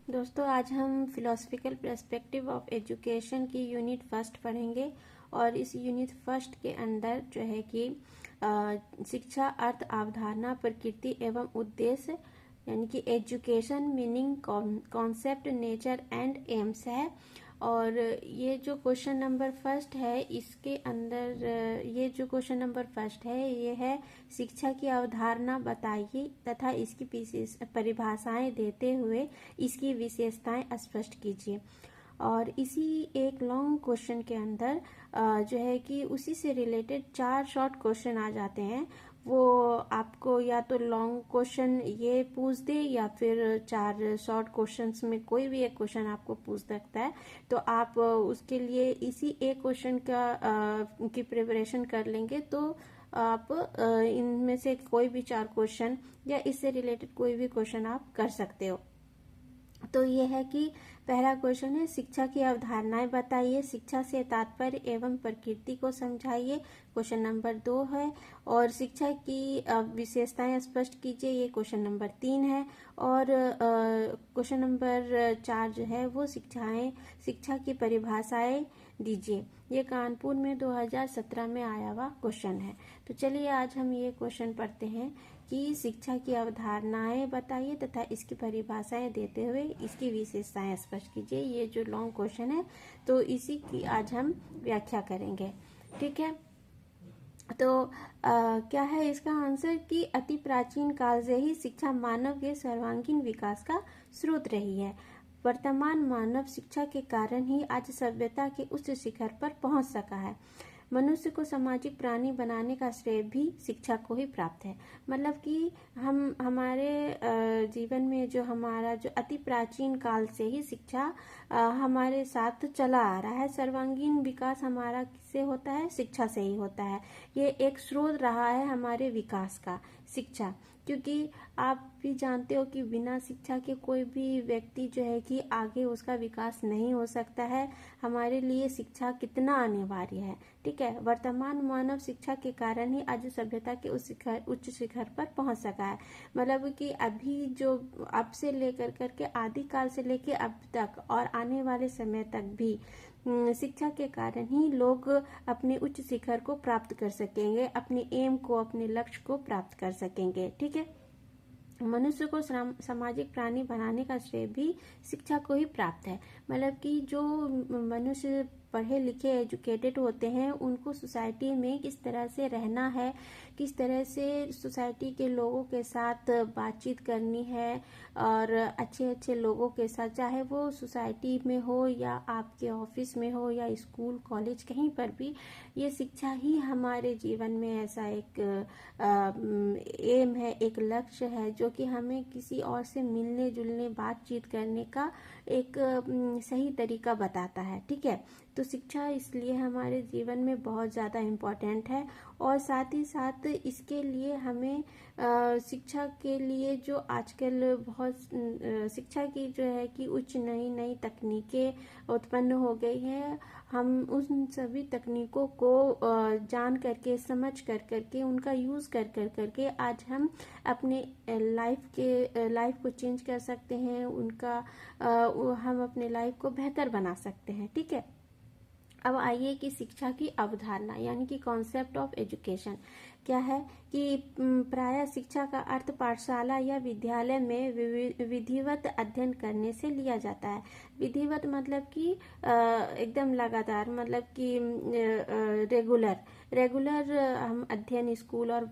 दोस्तों, आज हम फिलोसफिकल पर्सपेक्टिव ऑफ एजुकेशन की यूनिट फर्स्ट पढ़ेंगे। और इस यूनिट फर्स्ट के अंदर जो है कि शिक्षा, अर्थ, अवधारणा, प्रकृति एवं उद्देश्य यानी कि education meaning, concept, nature and AIIMS है। और ये जो क्वेश्चन नंबर फर्स्ट है, इसके अंदर ये जो क्वेश्चन नंबर फर्स्ट है ये है शिक्षा की अवधारणा बताइए तथा इसकी परिभाषाएं देते हुए इसकी विशेषताएं स्पष्ट कीजिए। और इसी एक लॉन्ग क्वेश्चन के अंदर जो है कि उसी से रिलेटेड 4 शॉर्ट क्वेश्चन आ जाते हैं। वो आपको या तो लॉन्ग क्वेश्चन ये पूछ दे या फिर 4 शॉर्ट क्वेश्चंस में कोई भी एक क्वेश्चन आपको पूछ सकता है। तो आप उसके लिए इसी एक क्वेश्चन की प्रिपरेशन कर लेंगे तो आप इनमें से कोई भी 4 क्वेश्चन या इससे रिलेटेड कोई भी क्वेश्चन आप कर सकते हो। तो ये है कि पहला क्वेश्चन है शिक्षा की अवधारणाएं बताइए, शिक्षा से तात्पर्य एवं प्रकृति को समझाइए। क्वेश्चन नंबर 2 है। और शिक्षा की विशेषताएं स्पष्ट कीजिए, ये क्वेश्चन नंबर 3 है। और क्वेश्चन नंबर 4 जो है वो शिक्षा की परिभाषाएं दीजिए। ये कानपुर में 2017 में आया हुआ क्वेश्चन है। तो चलिए आज हम ये क्वेश्चन पढ़ते हैं कि शिक्षा की अवधारणाएं बताइए तथा इसकी परिभाषाएं देते हुए इसकी विशेषताएं स्पष्ट कीजिए। ये जो लॉन्ग क्वेश्चन है तो इसी की आज हम व्याख्या करेंगे। ठीक है, तो क्या है इसका आंसर कि अति प्राचीन काल से ही शिक्षा मानव के सर्वांगीण विकास का स्रोत रही है। वर्तमान मानव शिक्षा के कारण ही आज सभ्यता के उच्च शिखर पर पहुंच सका है। मनुष्य को सामाजिक प्राणी बनाने का श्रेय भी शिक्षा को ही प्राप्त है। मतलब कि हम हमारे जीवन में जो हमारा जो अति प्राचीन काल से ही शिक्षा हमारे साथ चला आ रहा है। सर्वांगीण विकास हमारा किससे होता है? शिक्षा से ही होता है। ये एक स्रोत रहा है हमारे विकास का, शिक्षा। क्योंकि आप भी जानते हो कि बिना शिक्षा के कोई भी व्यक्ति जो है कि आगे उसका विकास नहीं हो सकता है। हमारे लिए शिक्षा कितना अनिवार्य है। ठीक है, वर्तमान मानव शिक्षा के कारण ही आज सभ्यता के उच्च शिखर पर पहुंच सका है। मतलब कि अभी जो अब से लेकर करके आदिकाल से लेकर अब तक और आने वाले समय तक भी शिक्षा के कारण ही लोग अपने उच्च शिखर को प्राप्त कर सकेंगे, अपने एम को, अपने लक्ष्य को प्राप्त कर सकेंगे। ठीक है, मनुष्य को सामाजिक प्राणी बनाने का श्रेय भी शिक्षा को ही प्राप्त है। मतलब कि जो मनुष्य पढ़े लिखे एजुकेटेड होते हैं उनको सोसाइटी में किस तरह से रहना है, किस तरह से सोसाइटी के लोगों के साथ बातचीत करनी है और अच्छे अच्छे लोगों के साथ, चाहे वो सोसाइटी में हो या आपके ऑफिस में हो या स्कूल कॉलेज कहीं पर भी, ये शिक्षा ही हमारे जीवन में ऐसा एक एम है, एक लक्ष्य है जो कि हमें किसी और से मिलने जुलने बातचीत करने का एक सही तरीका बताता है। ठीक है, तो शिक्षा इसलिए हमारे जीवन में बहुत ज़्यादा इम्पोर्टेंट है। और साथ ही साथ इसके लिए हमें शिक्षा के लिए जो आजकल बहुत शिक्षा की जो है कि उच्च नई नई तकनीकें उत्पन्न हो गई हैं, हम उन सभी तकनीकों को जान करके, समझ कर करके, उनका यूज़ कर करके आज हम अपने लाइफ को चेंज कर सकते हैं, हम अपने लाइफ को बेहतर बना सकते हैं। ठीक है, अब आइए कि शिक्षा की अवधारणा यानी कि कॉन्सेप्ट ऑफ एजुकेशन क्या है। कि प्रायः शिक्षा का अर्थ पाठशाला या विद्यालय में विधिवत अध्ययन करने से लिया जाता है। विधिवत मतलब कि एकदम लगातार, मतलब कि रेगुलर हम अध्ययन स्कूल और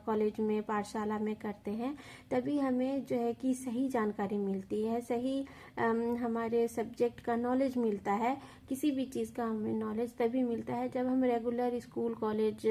कॉलेज में, पाठशाला में करते हैं, तभी हमें जो है कि सही जानकारी मिलती है, सही हमारे सब्जेक्ट का नॉलेज मिलता है। किसी भी चीज़ का हमें नॉलेज तभी मिलता है जब हम रेगुलर स्कूल कॉलेज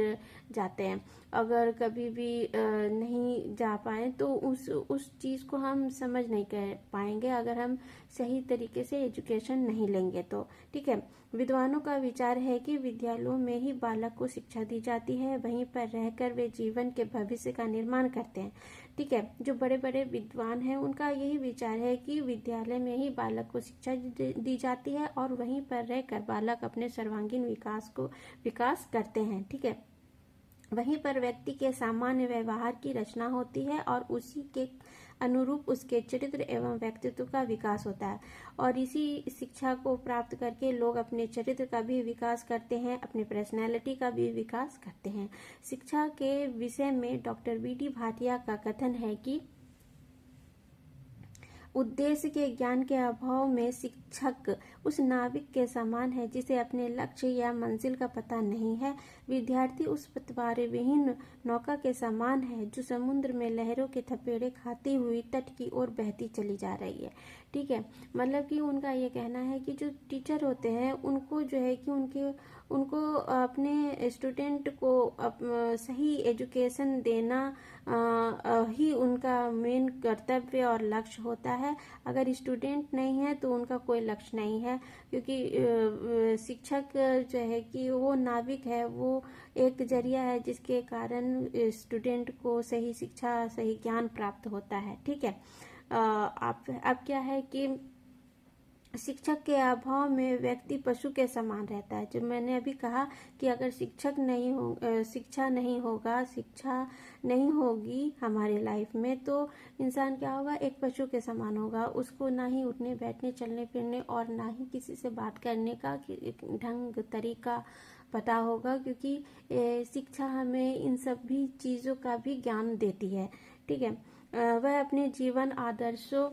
जाते हैं। अगर कभी भी नहीं जा पाए तो उस चीज़ को हम समझ नहीं कर पाएंगे अगर हम सही तरीके से एजुकेशन नहीं लेंगे तो। ठीक है, विद्वानों का विचार है कि विद्यालयों में ही बालक को शिक्षा दी जाती है, वहीं पर रहकर वे जीवन के भविष्य का निर्माण करते हैं। ठीक है, जो बड़े बड़े विद्वान हैं उनका यही विचार है कि विद्यालय में ही बालक को शिक्षा दी जाती है और वहीं पर रहकर बालक अपने सर्वांगीण विकास करते हैं। ठीक है, वहीं पर व्यक्ति के सामान्य व्यवहार की रचना होती है और उसी के अनुरूप उसके चरित्र एवं व्यक्तित्व का विकास होता है। और इसी शिक्षा को प्राप्त करके लोग अपने चरित्र का भी विकास करते हैं, अपने पर्सनैलिटी का भी विकास करते हैं। शिक्षा के विषय में डॉक्टर बी.डी. भाटिया का कथन है कि उद्देश्य के ज्ञान के अभाव में शिक्षक उस नाविक के समान है जिसे अपने लक्ष्य या मंजिल का पता नहीं है। विद्यार्थी उस पतवार विहीन नौका के समान है जो समुद्र में लहरों के थपेड़े खाती हुई तट की ओर बहती चली जा रही है। ठीक है, मतलब कि उनका ये कहना है कि जो टीचर होते हैं उनको जो है कि उनको अपने स्टूडेंट को सही एजुकेशन देना ही उनका मेन कर्तव्य और लक्ष्य होता है। अगर स्टूडेंट नहीं है तो उनका कोई लक्ष्य नहीं है, क्योंकि शिक्षक जो है कि वो नाविक है, वो एक जरिया है जिसके कारण स्टूडेंट को सही शिक्षा, सही ज्ञान प्राप्त होता है। ठीक है, अब क्या है कि शिक्षक के अभाव में व्यक्ति पशु के समान रहता है। जो मैंने अभी कहा कि अगर शिक्षा नहीं होगी हमारे लाइफ में तो इंसान क्या होगा, एक पशु के समान होगा। उसको ना ही उठने बैठने चलने फिरने और ना ही किसी से बात करने का ढंग तरीका पता होगा, क्योंकि शिक्षा हमें इन सभी चीज़ों का भी ज्ञान देती है। ठीक है, वह अपने जीवन आदर्शों,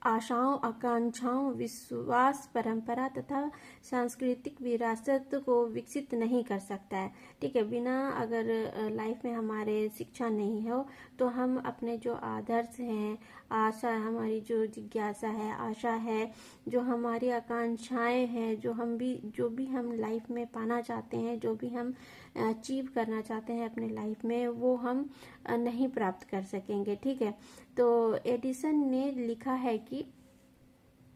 आशाओं, आकांक्षाओं, विश्वास, परंपरा तथा सांस्कृतिक विरासत को विकसित नहीं कर सकता है। ठीक है, बिना अगर लाइफ में हमारे शिक्षा नहीं हो तो हम अपने जो आदर्श हैं, आशा, हमारी जो जिज्ञासा है, आशा है, जो हमारी आकांक्षाएं हैं, जो भी हम लाइफ में पाना चाहते हैं, जो भी हम अचीव करना चाहते हैं अपने लाइफ में, वो हम नहीं प्राप्त कर सकेंगे। ठीक है, तो एडिसन ने लिखा है कि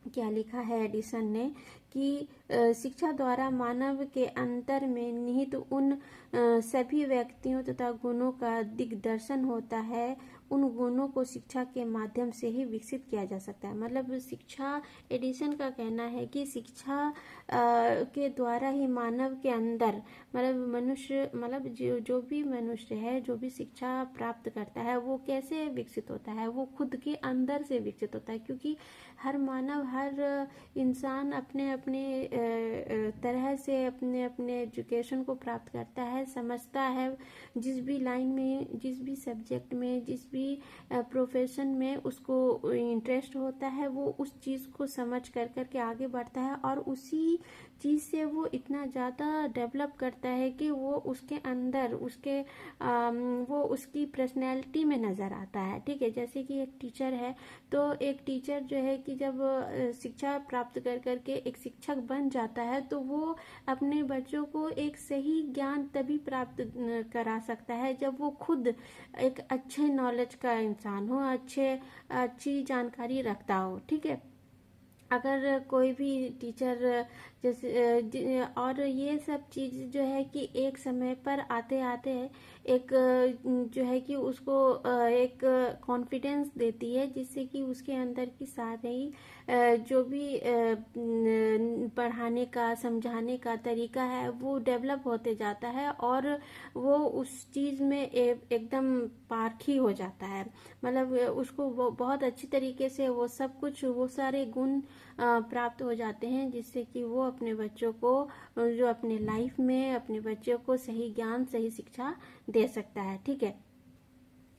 क्या लिखा है एडिसन ने कि शिक्षा द्वारा मानव के अंतर में निहित उन सभी व्यक्तियों तथा गुणों का दिग्दर्शन होता है। उन गुणों को शिक्षा के माध्यम से ही विकसित किया जा सकता है। मतलब शिक्षा, एडिसन का कहना है कि शिक्षा के द्वारा ही मानव के अंदर, मतलब मनुष्य, मतलब जो भी मनुष्य है, जो भी शिक्षा प्राप्त करता है वो कैसे विकसित होता है, वो खुद के अंदर से विकसित होता है। क्योंकि हर मानव, हर इंसान अपने अपने तरह से अपने अपने एजुकेशन को प्राप्त करता है, समझता है। जिस भी लाइन में, जिस भी सब्जेक्ट में, जिस भी प्रोफेशन में उसको इंटरेस्ट होता है, वो उस चीज़ को समझ कर के आगे बढ़ता है और उसी चीज़ से वो इतना ज़्यादा डेवलप करता है कि वो उसके अंदर, वो उसकी पर्सनैलिटी में नज़र आता है। ठीक है, जैसे कि एक टीचर है, तो एक टीचर जो है कि जब शिक्षा प्राप्त कर के एक शिक्षक बन जाता है तो वो अपने बच्चों को एक सही ज्ञान तभी प्राप्त करा सकता है जब वो खुद एक अच्छे नॉलेज का इंसान हो, अच्छी जानकारी रखता हो। ठीक है, अगर कोई भी टीचर जैसे, और ये सब चीज़ जो है कि एक समय पर आते आते एक जो है कि उसको एक कॉन्फिडेंस देती है, जिससे कि उसके अंदर की सारी जो भी पढ़ाने का, समझाने का तरीका है वो डेवलप होते जाता है और वो उस चीज़ में एकदम पारखी हो जाता है। मतलब उसको वो बहुत अच्छी तरीके से वो सब कुछ, वो सारे गुण प्राप्त हो जाते हैं, जिससे कि वो अपने बच्चों को, जो अपने लाइफ में अपने बच्चों को सही ज्ञान, सही शिक्षा दे सकता है। ठीक है,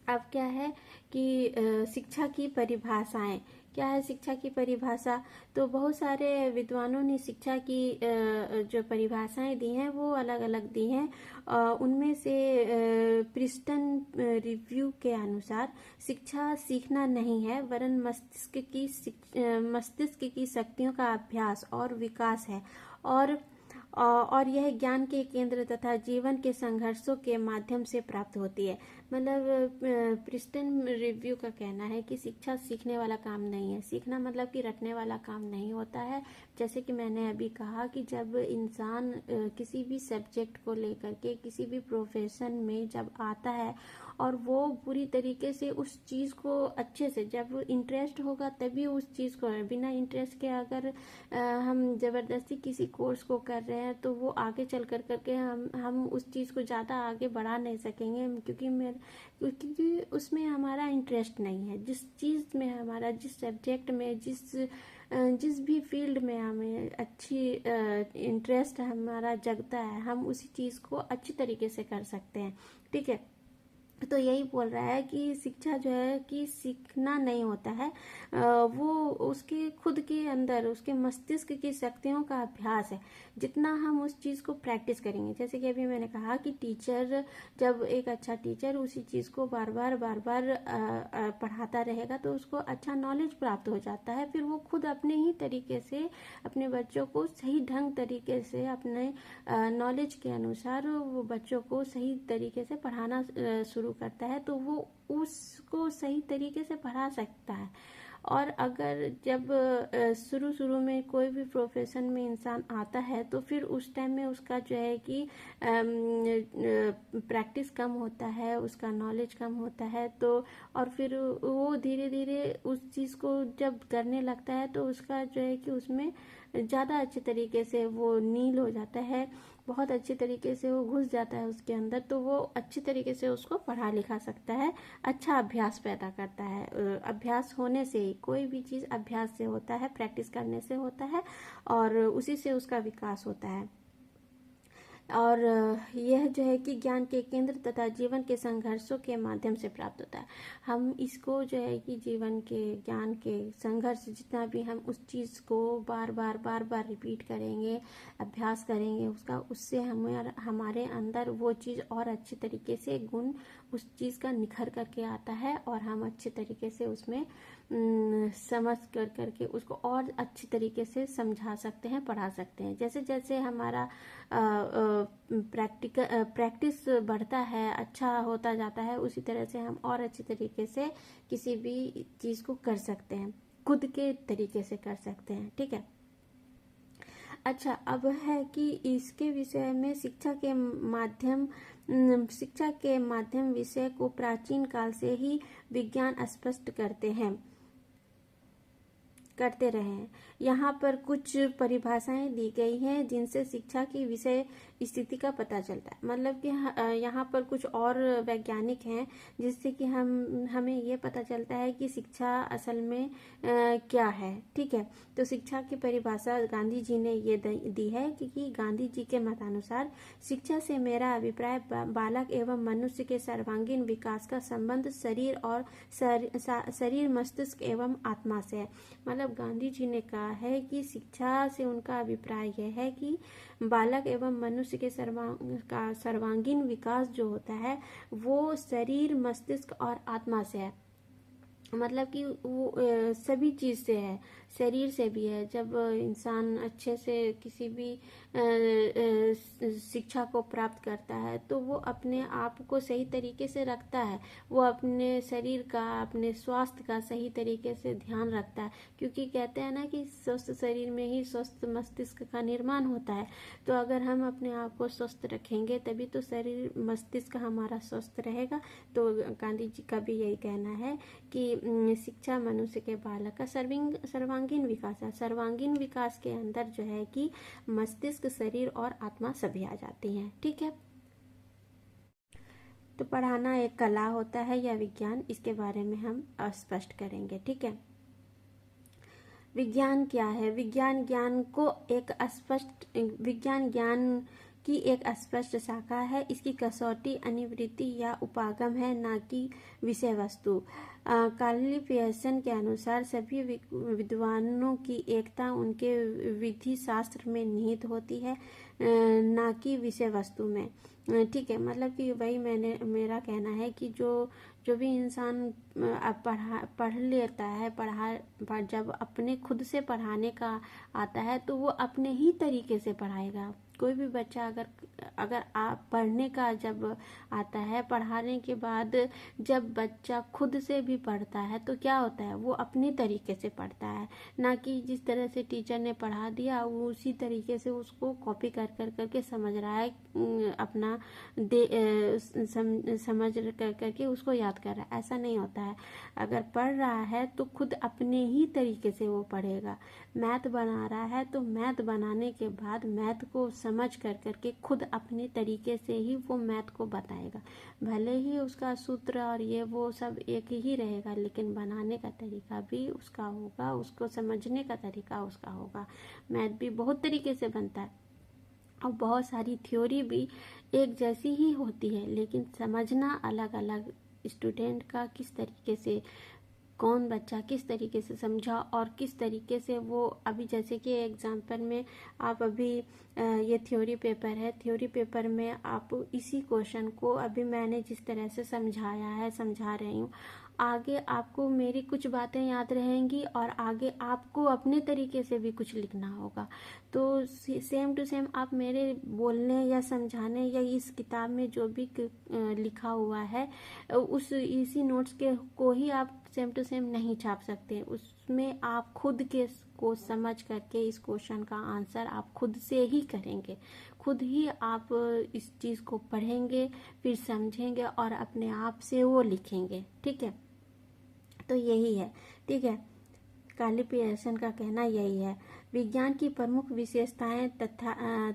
अब क्या है कि शिक्षा की परिभाषाएं, क्या है शिक्षा की परिभाषा? तो बहुत सारे विद्वानों ने शिक्षा की जो परिभाषाएं दी हैं वो अलग अलग दी हैं। उनमें से प्रिस्टन रिव्यू के अनुसार शिक्षा सीखना नहीं है, वरन मस्तिष्क की शक्तियों का अभ्यास और विकास है, और यह ज्ञान के केंद्र तथा जीवन के संघर्षों के माध्यम से प्राप्त होती है। मतलब प्रिस्टन रिव्यू का कहना है कि शिक्षा सीखने वाला काम नहीं है। सीखना मतलब कि रटने वाला काम नहीं होता है। जैसे कि मैंने अभी कहा कि जब इंसान किसी भी सब्जेक्ट को लेकर के किसी भी प्रोफेशन में जब आता है और वो पूरी तरीके से उस चीज़ को अच्छे से, जब इंटरेस्ट होगा तभी उस चीज़ को, बिना इंटरेस्ट के अगर हम ज़बरदस्ती किसी कोर्स को कर रहे हैं तो वो आगे चल कर करके हम उस चीज़ को ज़्यादा आगे बढ़ा नहीं सकेंगे, क्योंकि क्योंकि उसमें हमारा इंटरेस्ट नहीं है। जिस चीज़ में हमारा, जिस सब्जेक्ट में, जिस भी फील्ड में हमें अच्छी इंटरेस्ट हमारा जगता है, हम उसी चीज़ को अच्छी तरीके से कर सकते हैं। ठीक है, तो यही बोल रहा है कि शिक्षा जो है कि सीखना नहीं होता है, वो उसके खुद के अंदर, उसके मस्तिष्क की शक्तियों का अभ्यास है। जितना हम उस चीज़ को प्रैक्टिस करेंगे, जैसे कि अभी मैंने कहा कि टीचर, जब एक अच्छा टीचर उसी चीज़ को बार बार पढ़ाता रहेगा तो उसको अच्छा नॉलेज प्राप्त हो जाता है। फिर वो खुद अपने ही तरीके से अपने बच्चों को सही ढंग तरीके से, अपने नॉलेज के अनुसार वो बच्चों को सही तरीके से पढ़ाना शुरू करता है, तो वो उसको सही तरीके से पढ़ा सकता है। और अगर जब शुरू में कोई भी प्रोफेशन में इंसान आता है तो फिर उस टाइम में उसका जो है कि प्रैक्टिस कम होता है, उसका नॉलेज कम होता है, तो और फिर वो धीरे धीरे उस चीज़ को जब करने लगता है तो उसका जो है कि उसमें ज़्यादा अच्छे तरीके से वो नील हो जाता है, बहुत अच्छे तरीके से वो घुस जाता है उसके अंदर, तो वो अच्छी तरीके से उसको पढ़ा लिखा सकता है, अच्छा अभ्यास पैदा करता है। अभ्यास होने से ही, कोई भी चीज़ अभ्यास से होता है, प्रैक्टिस करने से होता है, और उसी से उसका विकास होता है। और यह जो है कि ज्ञान के केंद्र तथा जीवन के संघर्षों के माध्यम से प्राप्त होता है। हम इसको जो है कि जीवन के, ज्ञान के संघर्ष, जितना भी हम उस चीज़ को बार बार रिपीट करेंगे, अभ्यास करेंगे उसका, उससे हमारे अंदर वो चीज़ और अच्छे तरीके से गुण उस चीज़ का निखर करके आता है, और हम अच्छे तरीके से उसमें समझ करके उसको और अच्छी तरीके से समझा सकते हैं, पढ़ा सकते हैं। जैसे जैसे हमारा प्रैक्टिस बढ़ता है, अच्छा होता जाता है, उसी तरह से हम और अच्छी तरीके से किसी भी चीज़ को कर सकते हैं, खुद के तरीके से कर सकते हैं। ठीक है, अच्छा, अब है कि इसके विषय में शिक्षा के माध्यम विषय को प्राचीन काल से ही विज्ञान स्पष्ट करते रहे हैं। यहाँ पर कुछ परिभाषाएं दी गई हैं जिनसे शिक्षा की विषय स्थिति का पता चलता है। मतलब कि यहाँ पर कुछ और वैज्ञानिक हैं जिससे कि हमें ये पता चलता है कि शिक्षा असल में क्या है। ठीक है, तो शिक्षा की परिभाषा गांधी जी ने ये दी है कि गांधी जी के मतानुसार शिक्षा से मेरा अभिप्राय बालक एवं मनुष्य के सर्वांगीण विकास का संबंध शरीर मस्तिष्क एवं आत्मा से है। मतलब गांधी जी ने कहा है कि शिक्षा से उनका अभिप्राय यह है कि बालक एवं मनुष्य के सर्वांगीण विकास जो होता है वो शरीर, मस्तिष्क और आत्मा से है। मतलब कि वो सभी चीज़ से है, शरीर से भी है। जब इंसान अच्छे से किसी भी शिक्षा को प्राप्त करता है तो वो अपने आप को सही तरीके से रखता है, वो अपने शरीर का, अपने स्वास्थ्य का सही तरीके से ध्यान रखता है, क्योंकि कहते हैं ना कि स्वस्थ शरीर में ही स्वस्थ मस्तिष्क का निर्माण होता है। तो अगर हम अपने आप को स्वस्थ रखेंगे तभी तो शरीर, मस्तिष्क हमारा स्वस्थ रहेगा। तो गांधी जी का भी यही कहना है कि शिक्षा मनुष्य के बालक का सर्वांगीण विकास है। सर्वांगीण विकास के अंदर जो है कि मस्तिष्क, शरीर और आत्मा सभी आ जाती हैं। ठीक है, तो पढ़ाना एक कला होता है या विज्ञान, इसके बारे में हम स्पष्ट करेंगे। ठीक है, विज्ञान क्या है? विज्ञान ज्ञान की एक स्पष्ट शाखा है। इसकी कसौटी अनुवृत्ति या उपागम है, ना कि विषय वस्तु। कार्ली पियर्सन के अनुसार सभी विद्वानों की एकता उनके विधि शास्त्र में निहित होती है, ना कि विषय वस्तु में। ठीक है, मतलब कि वही मेरा कहना है कि जो भी इंसान पढ़ लेता है, जब अपने खुद से पढ़ाने का आता है तो वो अपने ही तरीके से पढ़ाएगा। कोई भी बच्चा अगर आप पढ़ने का जब आता है, पढ़ाने के बाद जब बच्चा खुद से भी भी पढ़ता है तो क्या होता है, वो अपने तरीके से पढ़ता है, ना कि जिस तरह से टीचर ने पढ़ा दिया वो उसी तरीके से उसको कॉपी कर कर करके समझ रहा है, अपना समझ कर करके उसको याद कर रहा है। ऐसा नहीं होता है। अगर पढ़ रहा है तो खुद अपने ही तरीके से वो पढ़ेगा। मैथ बना रहा है तो मैथ बनाने के बाद मैथ को समझ कर करके खुद अपने तरीके से ही वो मैथ को बताएगा। भले ही उसका सूत्र और ये वो सब एक ही रहेगा, लेकिन बनाने का तरीका भी उसका होगा, उसको समझने का तरीका उसका होगा। मैथ भी बहुत तरीके से बनता है और बहुत सारी थ्योरी भी एक जैसी ही होती है, लेकिन समझना अलग अलग स्टूडेंट का किस तरीके से, कौन बच्चा किस तरीके से समझा और किस तरीके से वो, अभी जैसे कि एग्जाम्पल में आप अभी ये थ्योरी पेपर है, थ्योरी पेपर में आप इसी क्वेश्चन को अभी मैंने जिस तरह से समझाया है, समझा रही हूँ, आगे आपको मेरी कुछ बातें याद रहेंगी और आगे आपको अपने तरीके से भी कुछ लिखना होगा। तो सेम टू सेम आप मेरे बोलने या समझाने या इस किताब में जो भी लिखा हुआ है उस इसी नोट्स के को ही आप सेम टू सेम नहीं छाप सकते। उसमें आप खुद के को समझ करके इस क्वेश्चन का आंसर आप खुद से ही करेंगे, खुद ही आप इस चीज़ को पढ़ेंगे, फिर समझेंगे और अपने आप से वो लिखेंगे। ठीक है, तो यही है। ठीक है, कार्ली पियर्सन का कहना यही है। विज्ञान की प्रमुख विशेषताएं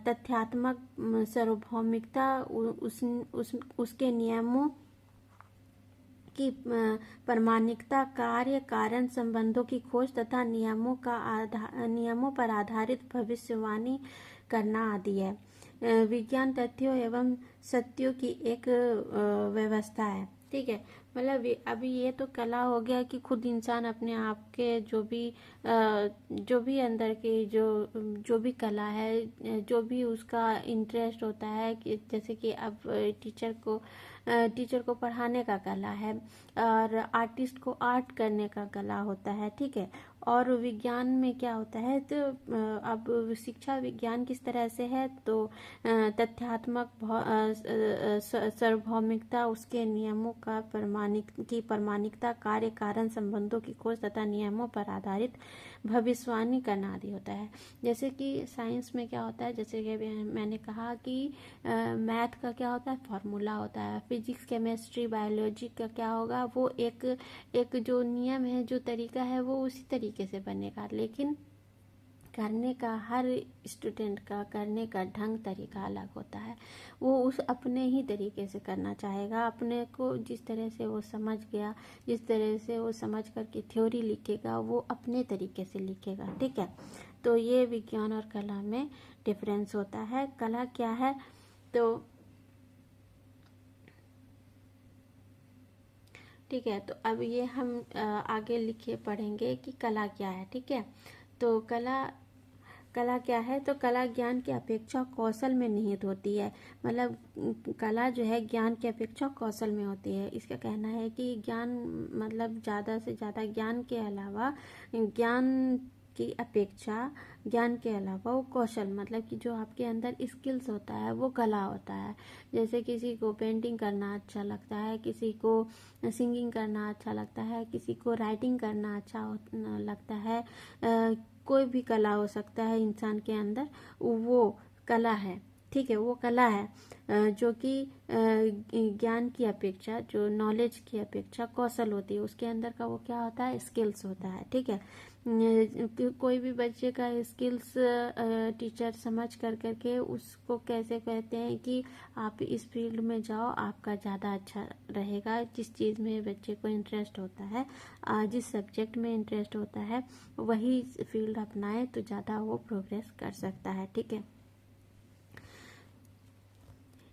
तथ्यात्मक सार्वभौमिकता, उसके नियमों की प्रामाणिकता, कार्य कारण संबंधों की खोज तथा नियमों पर आधारित भविष्यवाणी करना आदि है। विज्ञान तथ्यों एवं सत्यों की एक व्यवस्था है। ठीक है, मतलब अभी ये तो कला हो गया कि खुद इंसान अपने आप के जो भी अंदर की जो भी कला है, जो भी उसका इंटरेस्ट होता है, कि जैसे कि अब टीचर को पढ़ाने का कला है और आर्टिस्ट को आर्ट करने का कला होता है। ठीक है, और विज्ञान में क्या होता है, तो अब शिक्षा विज्ञान किस तरह से है, तो तथ्यात्मक सार्वभौमिकता, उसके नियमों का प्रामाणिकता, कार्य कारण संबंधों की खोज तथा नियमों पर आधारित भविष्यवाणी करना आदि होता है। जैसे कि साइंस में क्या होता है, जैसे कि मैंने कहा कि मैथ का क्या होता है, फॉर्मूला होता है। फिजिक्स, केमिस्ट्री, बायोलॉजी का क्या होगा, वो एक जो नियम है, जो तरीका है, वो उसी तरीके से बनेगा, लेकिन करने का हर स्टूडेंट का करने का ढंग तरीका अलग होता है। वो उस अपने ही तरीके से करना चाहेगा, अपने को जिस तरह से वो समझ गया, जिस तरह से वो समझ करके थ्योरी लिखेगा, वो अपने तरीके से लिखेगा। ठीक है, तो ये विज्ञान और कला में डिफरेंस होता है। कला क्या है, तो ठीक है, तो अब ये हम आगे लिखे पढ़ेंगे कि कला क्या है। ठीक है, तो कला क्या है, तो कला ज्ञान की अपेक्षा कौशल में निहित होती है। मतलब कला जो है ज्ञान की अपेक्षा कौशल में होती है। इसका कहना है कि ज्ञान मतलब ज़्यादा से ज़्यादा ज्ञान के अलावा, ज्ञान की अपेक्षा ज्ञान के अलावा वो कौशल, मतलब कि जो आपके अंदर स्किल्स होता है वो कला होता है। जैसे किसी को पेंटिंग करना अच्छा लगता है, किसी को सिंगिंग करना अच्छा लगता है, किसी को राइटिंग करना अच्छा लगता है, कोई भी कला हो सकता है इंसान के अंदर, वो कला है। ठीक है, वो कला है जो कि ज्ञान की अपेक्षा, जो नॉलेज की अपेक्षा कौशल होती है, उसके अंदर का वो क्या होता है, स्किल्स होता है। ठीक है, कोई भी बच्चे का स्किल्स टीचर समझ कर करके उसको कैसे कहते हैं कि आप इस फील्ड में जाओ, आपका ज़्यादा अच्छा रहेगा। जिस चीज़ में बच्चे को इंटरेस्ट होता है, जिस सब्जेक्ट में इंटरेस्ट होता है, वही फील्ड अपनाए तो ज़्यादा वो प्रोग्रेस कर सकता है। ठीक है,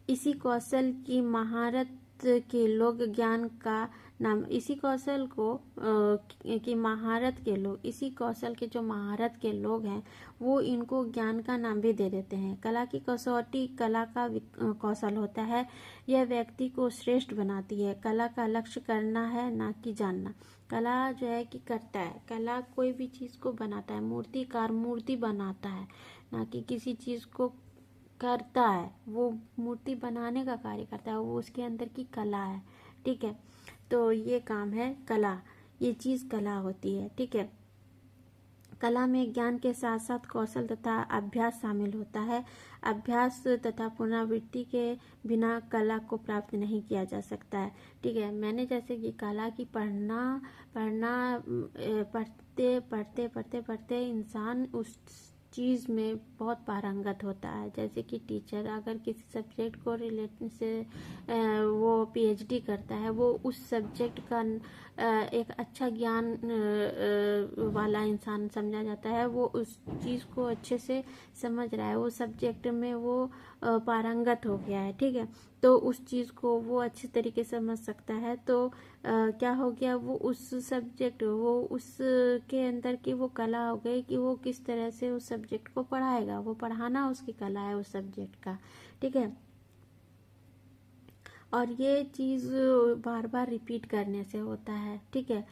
इसी कौशल की महारत के लोग ज्ञान का नाम, इसी कौशल को की महारत के लोग, इसी कौशल के जो महारत के लोग हैं वो इनको ज्ञान का नाम भी दे देते हैं। कला की कसौटी कला का कौशल होता है। यह व्यक्ति को श्रेष्ठ बनाती है। कला का लक्ष्य करना है, ना कि जानना। कला जो है कि करता है, कला कोई भी चीज़ को बनाता है। मूर्तिकार मूर्ति बनाता है, ना कि किसी चीज़ को करता है। वो मूर्ति बनाने का कार्य करता है, वो उसके अंदर की कला है। ठीक है, तो ये काम है कला, ये चीज कला होती है। ठीक है, कला में ज्ञान के साथ साथ कौशल तथा अभ्यास शामिल होता है। अभ्यास तथा पुनरावृत्ति के बिना कला को प्राप्त नहीं किया जा सकता है। ठीक है, मैंने जैसे कि कला की पढ़ते इंसान उस चीज में बहुत पारंगत होता है। जैसे कि टीचर अगर किसी सब्जेक्ट को रिलेटेड से वो पीएचडी करता है, वो उस सब्जेक्ट का एक अच्छा ज्ञान वाला इंसान समझा जाता है। वो उस चीज को अच्छे से समझ रहा है, वो सब्जेक्ट में वो पारंगत हो गया है। ठीक है, तो उस चीज को वो अच्छे तरीके से समझ सकता है। तो क्या हो गया, वो उस सब्जेक्ट, वो उसके अंदर की वो कला हो गई कि वो किस तरह से उस सब्जेक्ट को पढ़ाएगा, वो पढ़ाना उसकी कला है उस सब्जेक्ट का। ठीक है, और ये चीज़ बार बार रिपीट करने से होता है। ठीक है,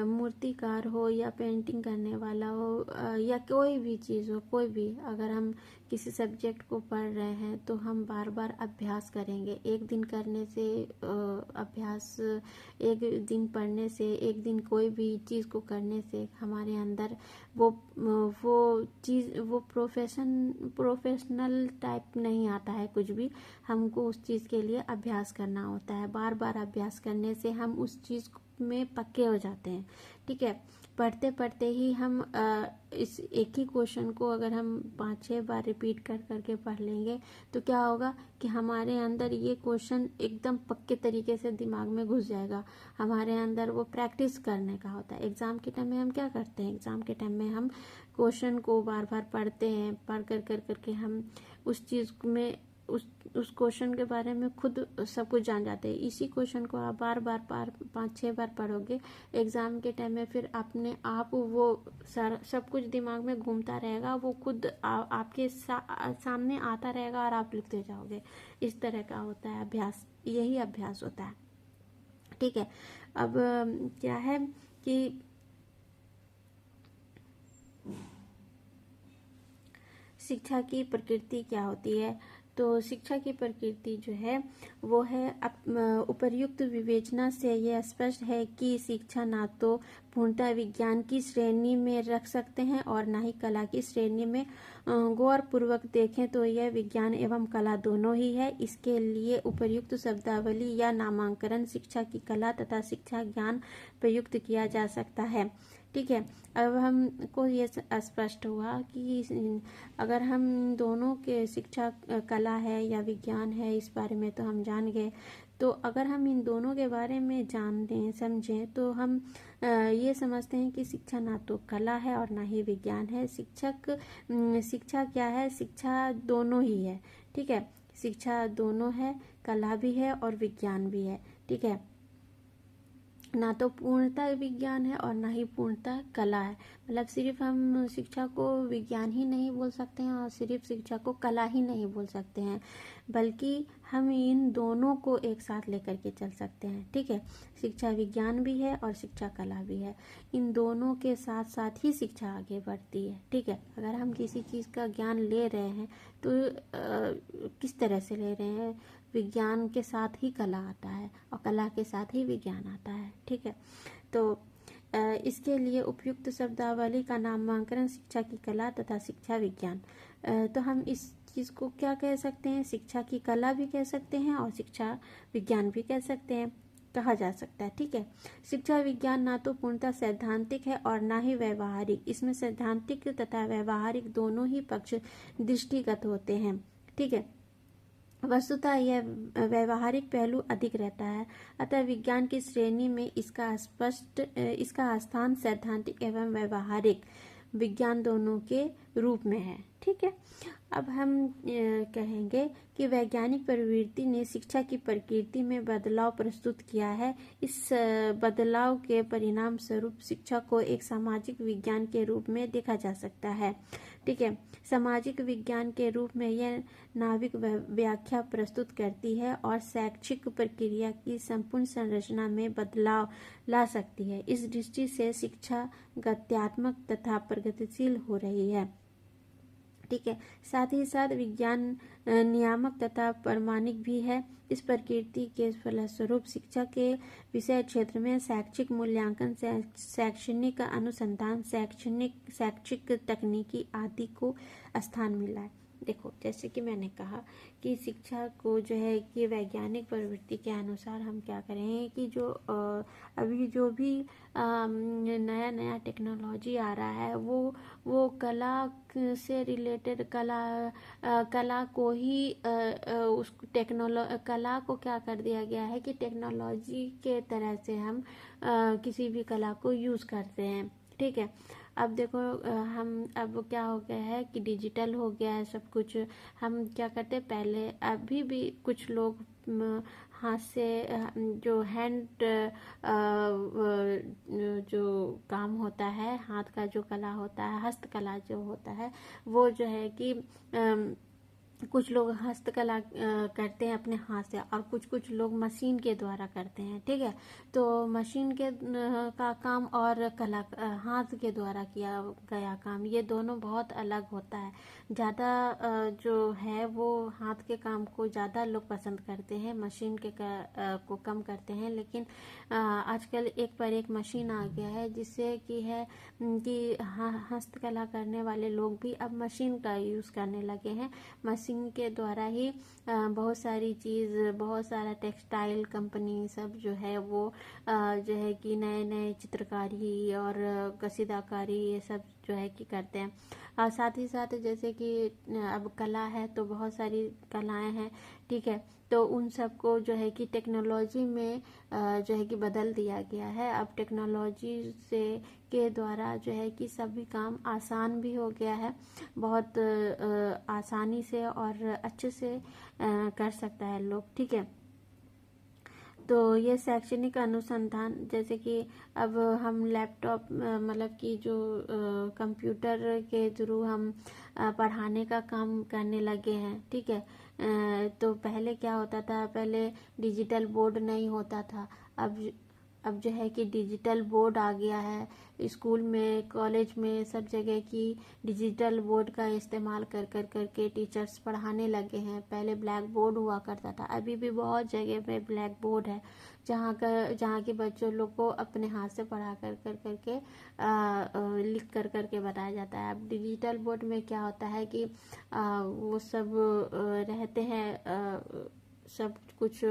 मूर्तिकार हो या पेंटिंग करने वाला हो या कोई भी चीज़ हो, कोई भी, अगर हम किसी सब्जेक्ट को पढ़ रहे हैं तो हम बार बार अभ्यास करेंगे। एक दिन करने से अभ्यास, एक दिन पढ़ने से, एक दिन कोई भी चीज़ को करने से हमारे अंदर वो चीज़, वो प्रोफेशनल टाइप नहीं आता है कुछ भी। हमको उस चीज़ के लिए अभ्यास करना होता है। बार बार अभ्यास करने से हम उस चीज़ में पक्के हो जाते हैं। ठीक है, पढ़ते पढ़ते ही हम इस एक ही क्वेश्चन को अगर हम 5-6 बार रिपीट कर करके पढ़ लेंगे तो क्या होगा कि हमारे अंदर ये क्वेश्चन एकदम पक्के तरीके से दिमाग में घुस जाएगा। हमारे अंदर वो प्रैक्टिस करने का होता है। एग्ज़ाम के टाइम में हम क्या करते हैं, एग्ज़ाम के टाइम में हम क्वेश्चन को बार बार पढ़ते हैं, पढ़ कर करके हम उस चीज़ में उस क्वेश्चन के बारे में खुद सब कुछ जान जाते हैं। इसी क्वेश्चन को आप बार 5-6 बार पढ़ोगे एग्जाम के टाइम में, फिर अपने आप वो सब कुछ दिमाग में घूमता रहेगा, वो खुद आपके सामने आता रहेगा और आप लिखते जाओगे। इस तरह का होता है अभ्यास, यही अभ्यास होता है। ठीक है, अब क्या है कि शिक्षा की प्रकृति क्या होती है। तो शिक्षा की प्रकृति जो है वो है उपर्युक्त विवेचना से यह स्पष्ट है कि शिक्षा ना तो पूर्णतः विज्ञान की श्रेणी में रख सकते हैं और ना ही कला की श्रेणी में। गौर पूर्वक देखें तो यह विज्ञान एवं कला दोनों ही है। इसके लिए उपर्युक्त शब्दावली या नामांकन शिक्षा की कला तथा शिक्षा ज्ञान प्रयुक्त किया जा सकता है। ठीक है, अब हमको ये स्पष्ट हुआ कि अगर हम दोनों के शिक्षा कला है या विज्ञान है, इस बारे में तो हम जान गए। तो अगर हम इन दोनों के बारे में जान समझें तो हम ये समझते हैं कि शिक्षा ना तो कला है और ना ही विज्ञान है। शिक्षा क्या है, शिक्षा दोनों ही है। ठीक है, शिक्षा दोनों है, कला भी है और विज्ञान भी है। ठीक है, ना तो पूर्णतः विज्ञान है और ना ही पूर्णतः कला है। मतलब सिर्फ हम शिक्षा को विज्ञान ही नहीं बोल सकते हैं और सिर्फ शिक्षा को कला ही नहीं बोल सकते हैं, बल्कि हम इन दोनों को एक साथ लेकर के चल सकते हैं। ठीक है, शिक्षा विज्ञान भी है और शिक्षा कला भी है। इन दोनों के साथ साथ ही शिक्षा आगे बढ़ती है। ठीक है, अगर हम किसी चीज़ का ज्ञान ले रहे हैं तो किस तरह से ले रहे हैं, विज्ञान के साथ ही कला आता है और कला के साथ ही विज्ञान आता है। ठीक है, तो इसके लिए उपयुक्त शब्दावली का नामांकन शिक्षा की कला तथा शिक्षा विज्ञान। तो हम इस चीज़ को क्या कह सकते हैं, शिक्षा की कला भी कह सकते हैं और शिक्षा विज्ञान भी कह सकते हैं, कहा जा सकता है। ठीक है, शिक्षा विज्ञान ना तो पूर्णतः सैद्धांतिक है और ना ही व्यवहारिक। इसमें सैद्धांतिक तथा व्यवहारिक दोनों ही पक्ष दृष्टिगत होते हैं। ठीक है, वस्तुतः यह व्यवहारिक पहलू अधिक रहता है, अतः विज्ञान की श्रेणी में इसका स्थान सैद्धांतिक एवं व्यवहारिक विज्ञान दोनों के रूप में है। ठीक है, अब हम कहेंगे कि वैज्ञानिक प्रवृत्ति ने शिक्षा की प्रकृति में बदलाव प्रस्तुत किया है। इस बदलाव के परिणाम स्वरूप शिक्षा को एक सामाजिक विज्ञान के रूप में देखा जा सकता है। ठीक है, सामाजिक विज्ञान के रूप में यह नाविक व्याख्या प्रस्तुत करती है और शैक्षिक प्रक्रिया की संपूर्ण संरचना में बदलाव ला सकती है। इस दृष्टि से शिक्षा गत्यात्मक तथा प्रगतिशील हो रही है। ठीक है। साथ ही साथ विज्ञान नियामक तथा प्रमाणिक भी है। इस प्रकृति के फलस्वरूप शिक्षा के विषय क्षेत्र में शैक्षिक मूल्यांकन, शैक्षणिक अनुसंधान, शैक्षिक तकनीकी आदि को स्थान मिला है। देखो, जैसे कि मैंने कहा कि शिक्षा को जो है कि वैज्ञानिक प्रवृत्ति के अनुसार हम क्या करें कि जो अभी जो भी नया नया टेक्नोलॉजी आ रहा है वो कला से रिलेटेड कला को ही उस कला को क्या कर दिया गया है कि टेक्नोलॉजी के तरह से हम किसी भी कला को यूज करते हैं। ठीक है। अब देखो हम अब क्या हो गया है कि डिजिटल हो गया है सब कुछ। हम क्या करते हैं पहले, अभी भी कुछ लोग हाथ से जो हैंड जो काम होता है, हाथ का जो कला होता है, हस्तकला जो होता है, वो जो है कि कुछ लोग हस्तकला करते हैं अपने हाथ से, और कुछ लोग मशीन के द्वारा करते हैं। ठीक है। तो मशीन के का काम और कला हाथ के द्वारा किया गया काम, ये दोनों बहुत अलग होता है। ज़्यादा जो है वो हाथ के काम को ज़्यादा लोग पसंद करते हैं, मशीन के को कम करते हैं। लेकिन आजकल एक पर एक मशीन आ गया है जिससे कि है कि हस्तकला करने वाले लोग भी अब मशीन का यूज़ करने लगे हैं। मशीन के द्वारा ही बहुत सारी चीज़, बहुत सारा टेक्सटाइल कंपनी सब जो है वो जो है कि नए नए चित्रकारी और कसीदाकारी ये सब जो है कि करते हैं। और साथ ही साथ जैसे कि अब कला है तो बहुत सारी कलाएं हैं। ठीक है। तो उन सब को जो है कि टेक्नोलॉजी में जो है कि बदल दिया गया है। अब टेक्नोलॉजी से के द्वारा जो है कि सभी काम आसान भी हो गया है, बहुत आसानी से और अच्छे से कर सकता है लोग। ठीक है। तो ये शैक्षणिक अनुसंधान, जैसे कि अब हम लैपटॉप मतलब कि जो कंप्यूटर के थ्रू हम पढ़ाने का काम करने लगे हैं। ठीक है। तो पहले क्या होता था, पहले डिजिटल बोर्ड नहीं होता था। अब जो है कि डिजिटल बोर्ड आ गया है। स्कूल में, कॉलेज में, सब जगह की डिजिटल बोर्ड का इस्तेमाल कर करके टीचर्स पढ़ाने लगे हैं। पहले ब्लैक बोर्ड हुआ करता था, अभी भी बहुत जगह पे ब्लैक बोर्ड है जहाँ के बच्चों लोग को अपने हाथ से पढ़ा कर करके लिख कर करके बताया जाता है। अब डिजिटल बोर्ड में क्या होता है कि वो सब रहते हैं, सब कुछ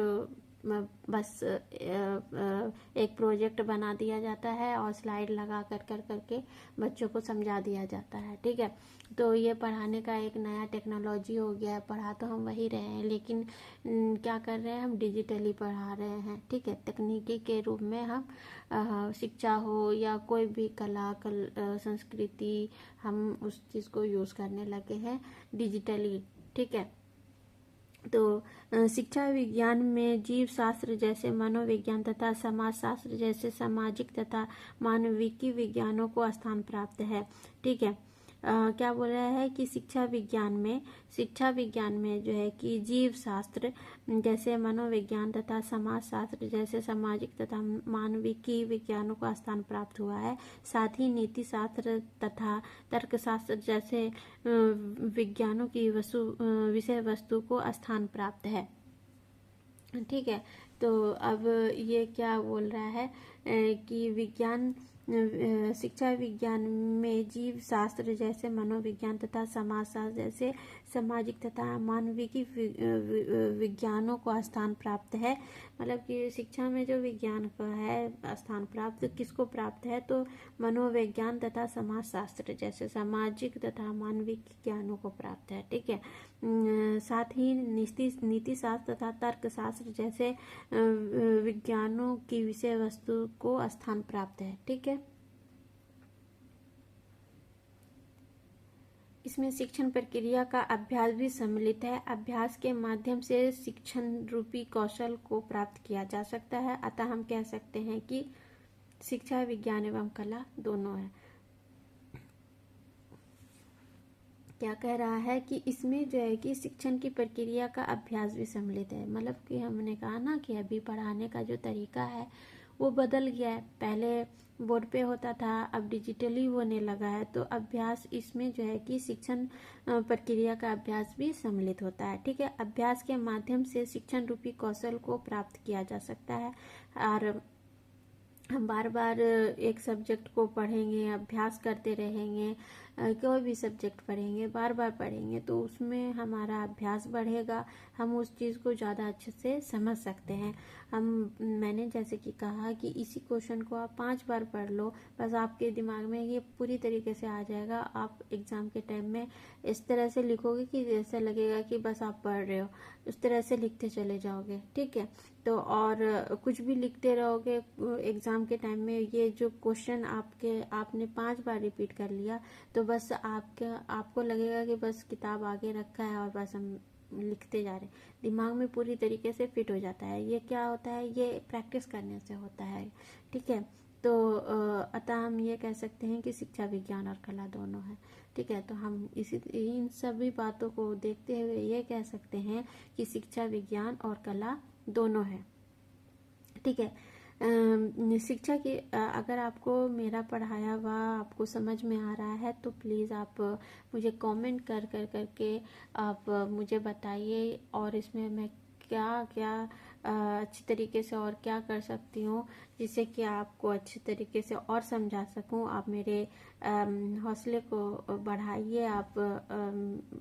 बस एक प्रोजेक्ट बना दिया जाता है और स्लाइड लगा कर करके बच्चों को समझा दिया जाता है। ठीक है। तो ये पढ़ाने का एक नया टेक्नोलॉजी हो गया है। पढ़ा तो हम वही रहे हैं, लेकिन क्या कर रहे हैं, हम डिजिटली पढ़ा रहे हैं। ठीक है। तकनीकी के रूप में हम शिक्षा हो या कोई भी कला संस्कृति, हम उस चीज़ को यूज़ करने लगे हैं डिजिटली। ठीक है। तो शिक्षा विज्ञान में जीव शास्त्र जैसे मनोविज्ञान तथा समाज शास्त्र जैसे सामाजिक तथा मानविकी विज्ञानों को स्थान प्राप्त है। ठीक है। क्या बोल रहा है कि शिक्षा विज्ञान में जो है कि जीव शास्त्र जैसे मनोविज्ञान तथा समाज शास्त्र जैसे सामाजिक तथा मानविकी विज्ञानों का स्थान प्राप्त हुआ है। साथ ही नीति शास्त्र तथा तर्कशास्त्र जैसे विज्ञानों की विषय वस्तु को स्थान प्राप्त है। ठीक है। तो अब ये क्या बोल रहा है कि शिक्षा विज्ञान में जीव शास्त्र जैसे मनोविज्ञान तथा समाज शास्त्र जैसे सामाजिक तथा मानविकी विज्ञानों को स्थान प्राप्त है। मतलब कि शिक्षा में जो विज्ञान का है स्थान प्राप्त, किसको प्राप्त है, तो मनोविज्ञान तथा समाज शास्त्र जैसे सामाजिक तथा मानविक ज्ञानों को प्राप्त है। ठीक है। साथ ही नीति शास्त्र तथा तर्क शास्त्र जैसे विज्ञानों की विषय वस्तु को स्थान प्राप्त है। ठीक है। इसमें शिक्षण प्रक्रिया का अभ्यास भी सम्मिलित है। अभ्यास के माध्यम से शिक्षण रूपी कौशल को प्राप्त किया जा सकता है। अतः हम कह सकते हैं कि शिक्षा विज्ञान एवं कला दोनों है। क्या कह रहा है कि इसमें जो है कि शिक्षण की प्रक्रिया का अभ्यास भी सम्मिलित है। मतलब कि हमने कहा ना कि अभी पढ़ाने का जो तरीका है वो बदल गया है। पहले बोर्ड पे होता था, अब डिजिटली होने लगा है। तो अभ्यास इसमें जो है कि शिक्षण प्रक्रिया का अभ्यास भी सम्मिलित होता है। ठीक है, अभ्यास के माध्यम से शिक्षण रूपी कौशल को प्राप्त किया जा सकता है। और हम बार बार एक सब्जेक्ट को पढ़ेंगे, अभ्यास करते रहेंगे, कोई भी सब्जेक्ट पढ़ेंगे, बार बार पढ़ेंगे, तो उसमें हमारा अभ्यास बढ़ेगा, हम उस चीज़ को ज़्यादा अच्छे से समझ सकते हैं। मैंने जैसे कि कहा कि इसी क्वेश्चन को आप 5 बार पढ़ लो, बस आपके दिमाग में ये पूरी तरीके से आ जाएगा। आप एग्ज़ाम के टाइम में इस तरह से लिखोगे कि जैसा लगेगा कि बस आप पढ़ रहे हो, उस तरह से लिखते चले जाओगे। ठीक है, तो और कुछ भी लिखते रहोगे एग्ज़ाम के टाइम में, ये जो क्वेश्चन आपने 5 बार रिपीट कर लिया, तो बस आपको लगेगा कि बस किताब आगे रखा है और बस हम लिखते जा रहे हैं, दिमाग में पूरी तरीके से फिट हो जाता है। ये क्या होता है, ये प्रैक्टिस करने से होता है। ठीक है, तो अतः हम ये कह सकते हैं कि शिक्षा विज्ञान और कला दोनों है। ठीक है, तो हम इन सभी बातों को देखते हुए ये कह सकते हैं कि शिक्षा विज्ञान और कला दोनों है। ठीक है, शिक्षा की अगर आपको मेरा पढ़ाया हुआ आपको समझ में आ रहा है तो प्लीज़ आप मुझे कमेंट कर करके आप मुझे बताइए, और इसमें मैं क्या क्या अच्छी तरीके से और क्या कर सकती हूँ जिससे कि आपको अच्छी तरीके से और समझा सकूँ। आप मेरे हौसले को बढ़ाइए, आप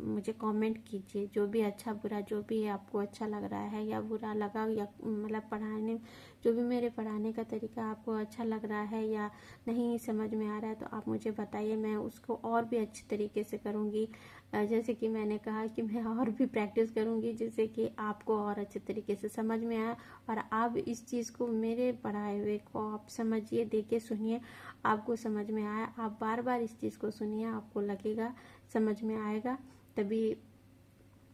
मुझे कमेंट कीजिए, जो भी अच्छा बुरा जो भी आपको अच्छा लग रहा है या बुरा लगा, या मतलब पढ़ाने जो भी मेरे पढ़ाने का तरीका आपको अच्छा लग रहा है या नहीं समझ में आ रहा है, तो आप मुझे बताइए, मैं उसको और भी अच्छे तरीके से करूँगी। जैसे कि मैंने कहा कि मैं और भी प्रैक्टिस करूँगी जिससे कि आपको और अच्छे तरीके से समझ में आए, और आप इस चीज़ को मेरे पढ़ाए हुए को आप समझिए, देखिए, सुनिए, आपको समझ में आया। आप बार बार इस चीज़ को सुनिए, आपको लगेगा समझ में आएगा, तभी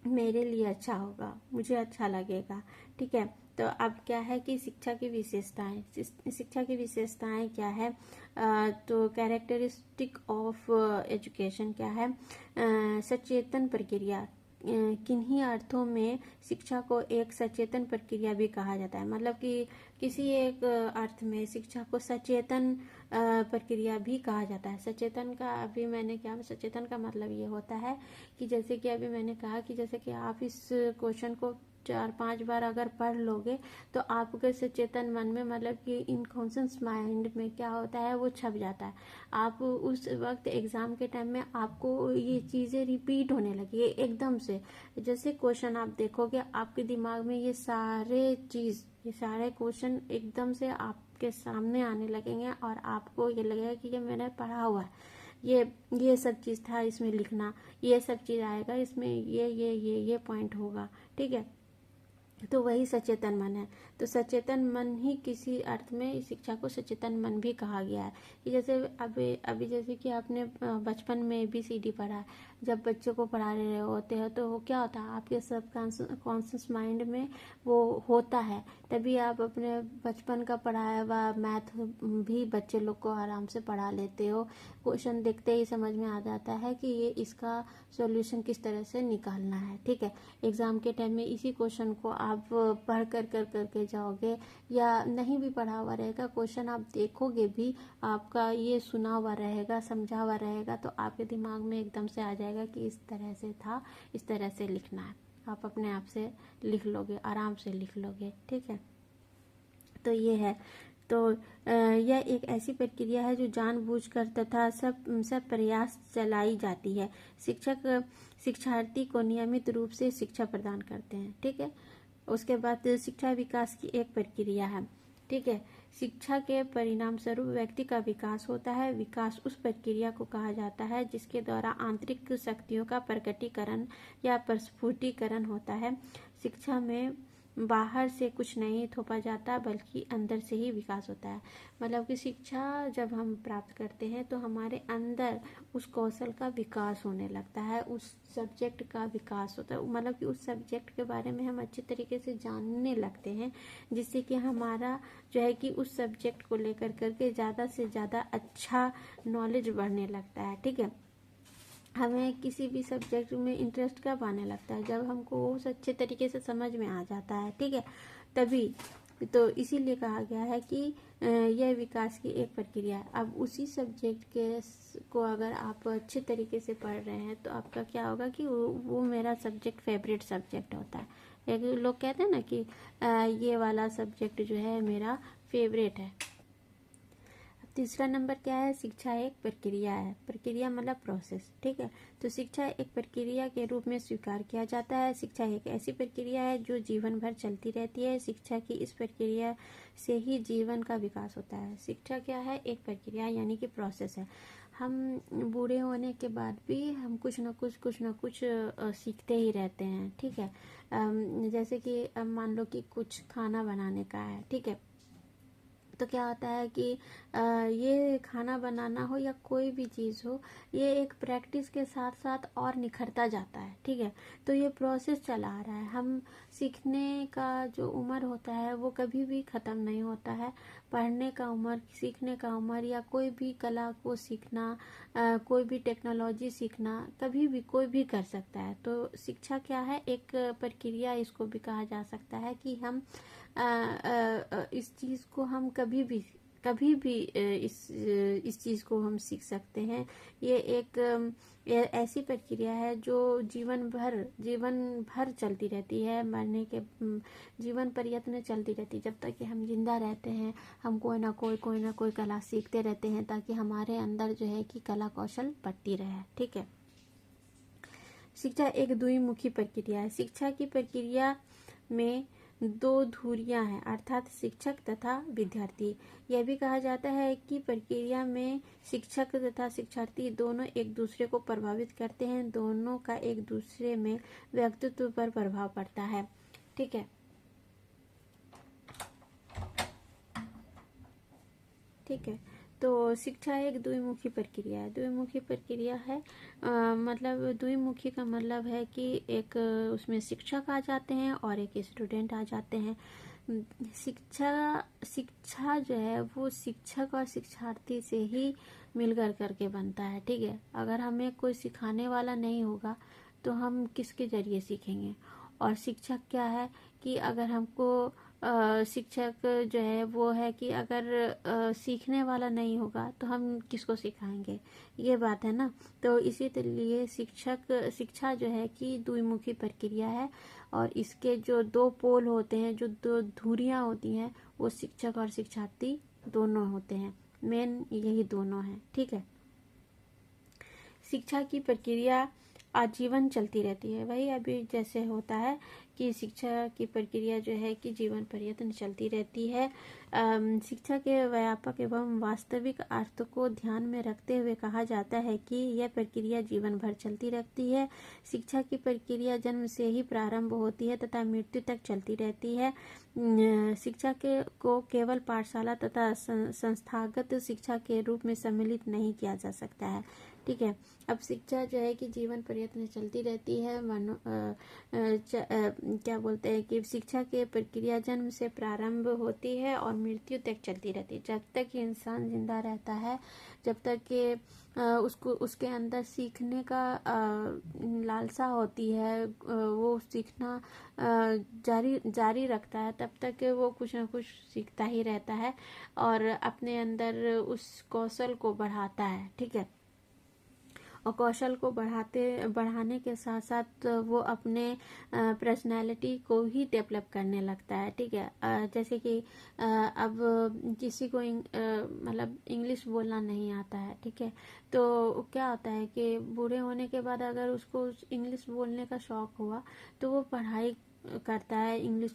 मेरे लिए अच्छा होगा, मुझे अच्छा लगेगा। ठीक है, तो अब क्या है कि शिक्षा की विशेषताएं क्या है, तो कैरेक्टरिस्टिक ऑफ एजुकेशन क्या है, सचेतन प्रक्रिया, किन्हीं अर्थों में शिक्षा को एक सचेतन प्रक्रिया भी कहा जाता है। मतलब कि किसी एक अर्थ में शिक्षा को सचेतन प्रक्रिया भी कहा जाता है। सचेतन का मतलब ये होता है कि जैसे कि अभी मैंने कहा कि जैसे कि आप इस क्वेश्चन को 4-5 बार अगर पढ़ लोगे तो आपके सचेतन मन में, मतलब कि इनकॉन्शियस माइंड में क्या होता है, वो छप जाता है। आप उस वक्त एग्जाम के टाइम में आपको ये चीज़ें रिपीट होने लगी एकदम से। जैसे क्वेश्चन आप देखोगे, आपके दिमाग में ये सारे क्वेश्चन एकदम से आपके सामने आने लगेंगे, और आपको ये लगेगा कि ये मैंने पढ़ा हुआ है, ये सब चीज़ था इसमें लिखना, ये सब चीज़ आएगा इसमें, ये पॉइंट होगा। ठीक है, तो वही सचेतन मन है। तो सचेतन मन ही किसी अर्थ में शिक्षा को सचेतन मन भी कहा गया है। कि जैसे अभी जैसे कि आपने बचपन में ABCD पढ़ा है, जब बच्चों को पढ़ा रहे होते हैं तो वो क्या होता है, आपके सब कॉन्शियस माइंड में वो होता है, तभी आप अपने बचपन का पढ़ाया हुआ मैथ भी बच्चे लोग को आराम से पढ़ा लेते हो। क्वेश्चन देखते ही समझ में आ जाता है कि ये इसका सॉल्यूशन किस तरह से निकालना है। ठीक है, एग्जाम के टाइम में इसी क्वेश्चन को आप पढ़ करके जाओगे, या नहीं भी पढ़ा हुआ रहेगा क्वेश्चन, आप देखोगे भी, आपका ये सुना हुआ रहेगा, समझा हुआ रहेगा, तो आपके दिमाग में एकदम से आ जाएगा कि इस तरह से था, इस तरह से लिखना है। आप अपने आप से लिख लोगे, आराम से लिख लोगे। ठीक है, तो ये है। तो यह एक ऐसी प्रक्रिया है जो जानबूझकर तथा सब प्रयास चलाई जाती है। शिक्षार्थी को नियमित रूप से शिक्षा प्रदान करते हैं। ठीक है, उसके बाद शिक्षा विकास की एक प्रक्रिया है। ठीक है, शिक्षा के परिणाम स्वरूप व्यक्ति का विकास होता है। विकास उस प्रक्रिया को कहा जाता है जिसके द्वारा आंतरिक शक्तियों का प्रकटीकरण या प्रस्फुटीकरण होता है। शिक्षा में बाहर से कुछ नहीं थोपा जाता, बल्कि अंदर से ही विकास होता है। मतलब कि शिक्षा जब हम प्राप्त करते हैं तो हमारे अंदर उस कौशल का विकास होने लगता है, उस सब्जेक्ट का विकास होता है, मतलब कि उस सब्जेक्ट के बारे में हम अच्छे तरीके से जानने लगते हैं, जिससे कि हमारा जो है कि उस सब्जेक्ट को लेकर करके ज़्यादा से ज़्यादा अच्छा नॉलेज बढ़ने लगता है। ठीक है, हमें किसी भी सब्जेक्ट में इंटरेस्ट कब आने लगता है, जब हमको वो अच्छे तरीके से समझ में आ जाता है। ठीक है, तभी तो इसीलिए कहा गया है कि यह विकास की एक प्रक्रिया है। अब उसी सब्जेक्ट को अगर आप अच्छे तरीके से पढ़ रहे हैं तो आपका क्या होगा कि वो मेरा सब्जेक्ट फेवरेट सब्जेक्ट होता है। एक लोग कहते हैं ना कि ये वाला सब्जेक्ट जो है मेरा फेवरेट है। तीसरा नंबर क्या है? शिक्षा एक प्रक्रिया है। प्रक्रिया मतलब प्रोसेस, ठीक है। तो शिक्षा एक प्रक्रिया के रूप में स्वीकार किया जाता है। शिक्षा एक ऐसी प्रक्रिया है जो जीवन भर चलती रहती है। शिक्षा की इस प्रक्रिया से ही जीवन का विकास होता है। शिक्षा क्या है? एक प्रक्रिया यानी कि प्रोसेस है। हम बूढ़े होने के बाद भी हम कुछ न कुछ सीखते ही रहते हैं, ठीक है। जैसे कि मान लो कि कुछ खाना बनाने का है, ठीक है। तो क्या होता है कि ये खाना बनाना हो या कोई भी चीज़ हो, ये एक प्रैक्टिस के साथ साथ और निखरता जाता है, ठीक है। तो ये प्रोसेस चला आ रहा है। हम सीखने का जो उम्र होता है वो कभी भी ख़त्म नहीं होता है। पढ़ने का उम्र, सीखने का उम्र, या कोई भी कला को सीखना, कोई भी टेक्नोलॉजी सीखना, कभी भी कोई भी कर सकता है। तो शिक्षा क्या है? एक प्रक्रिया इसको भी कहा जा सकता है कि हम इस चीज़ को हम कभी भी इस चीज़ को हम सीख सकते हैं। ये एक ऐसी प्रक्रिया है जो जीवन भर चलती रहती है। मरने के जीवन पर्यंत चलती रहती है। जब तक कि हम जिंदा रहते हैं हम कोई ना कोई कला सीखते रहते हैं, ताकि हमारे अंदर जो है कि कला कौशल बढ़ती रहे, ठीक है। शिक्षा एक द्विमुखी प्रक्रिया है। शिक्षा की प्रक्रिया में दो धुरियां हैं, अर्थात शिक्षक तथा विद्यार्थी। यह भी कहा जाता है कि प्रक्रिया में शिक्षक तथा शिक्षार्थी दोनों एक दूसरे को प्रभावित करते हैं। दोनों का एक दूसरे में व्यक्तित्व पर प्रभाव पड़ता है, ठीक है। ठीक है। तो शिक्षा एक द्विमुखी प्रक्रिया है। द्विमुखी प्रक्रिया है मतलब द्विमुखी का मतलब है कि एक उसमें शिक्षक आ जाते हैं और एक स्टूडेंट आ जाते हैं। शिक्षा जो है वो शिक्षक और शिक्षार्थी से ही मिलकर करके बनता है, ठीक है। अगर हमें कोई सिखाने वाला नहीं होगा तो हम किसके जरिए सीखेंगे? और शिक्षक क्या है कि अगर हमको शिक्षक जो है वो है कि अगर सीखने वाला नहीं होगा तो हम किसको सिखाएंगे? ये बात है ना। तो इसी लिए शिक्षा जो है कि द्विमुखी प्रक्रिया है, और इसके जो दो पोल होते हैं, जो दो धुरियां होती हैं, वो शिक्षक और शिक्षार्थी दोनों होते हैं। मेन यही दोनों हैं, ठीक है। शिक्षा की प्रक्रिया आजीवन चलती रहती है। वही अभी जैसे होता है कि शिक्षा की प्रक्रिया जो है कि जीवन पर्यंत चलती रहती है। शिक्षा के व्यापक एवं वास्तविक अर्थ को ध्यान में रखते हुए कहा जाता है कि यह प्रक्रिया जीवन भर चलती रहती है। शिक्षा की प्रक्रिया जन्म से ही प्रारंभ होती है तथा मृत्यु तक चलती रहती है। शिक्षा को केवल पाठशाला तथा संस्थागत शिक्षा के रूप में सम्मिलित नहीं किया जा सकता है, ठीक है। अब शिक्षा जो है कि जीवन पर्यंत चलती रहती है। क्या बोलते हैं कि शिक्षा की प्रक्रिया जन्म से प्रारंभ होती है और मृत्यु तक चलती रहती है। जब तक इंसान जिंदा रहता है, जब तक कि उसको उसके अंदर सीखने का लालसा होती है, वो सीखना जारी रखता है, तब तक वो कुछ न कुछ सीखता ही रहता है और अपने अंदर उस कौशल को बढ़ाता है, ठीक है। और कौशल को बढ़ाने के साथ साथ वो अपने पर्सनैलिटी को ही डेवलप करने लगता है, ठीक है। जैसे कि अब किसी को मतलब इंग्लिश बोलना नहीं आता है, ठीक है। तो क्या होता है कि बूढ़े होने के बाद अगर उसको इंग्लिश बोलने का शौक हुआ तो वो पढ़ाई करता है, इंग्लिश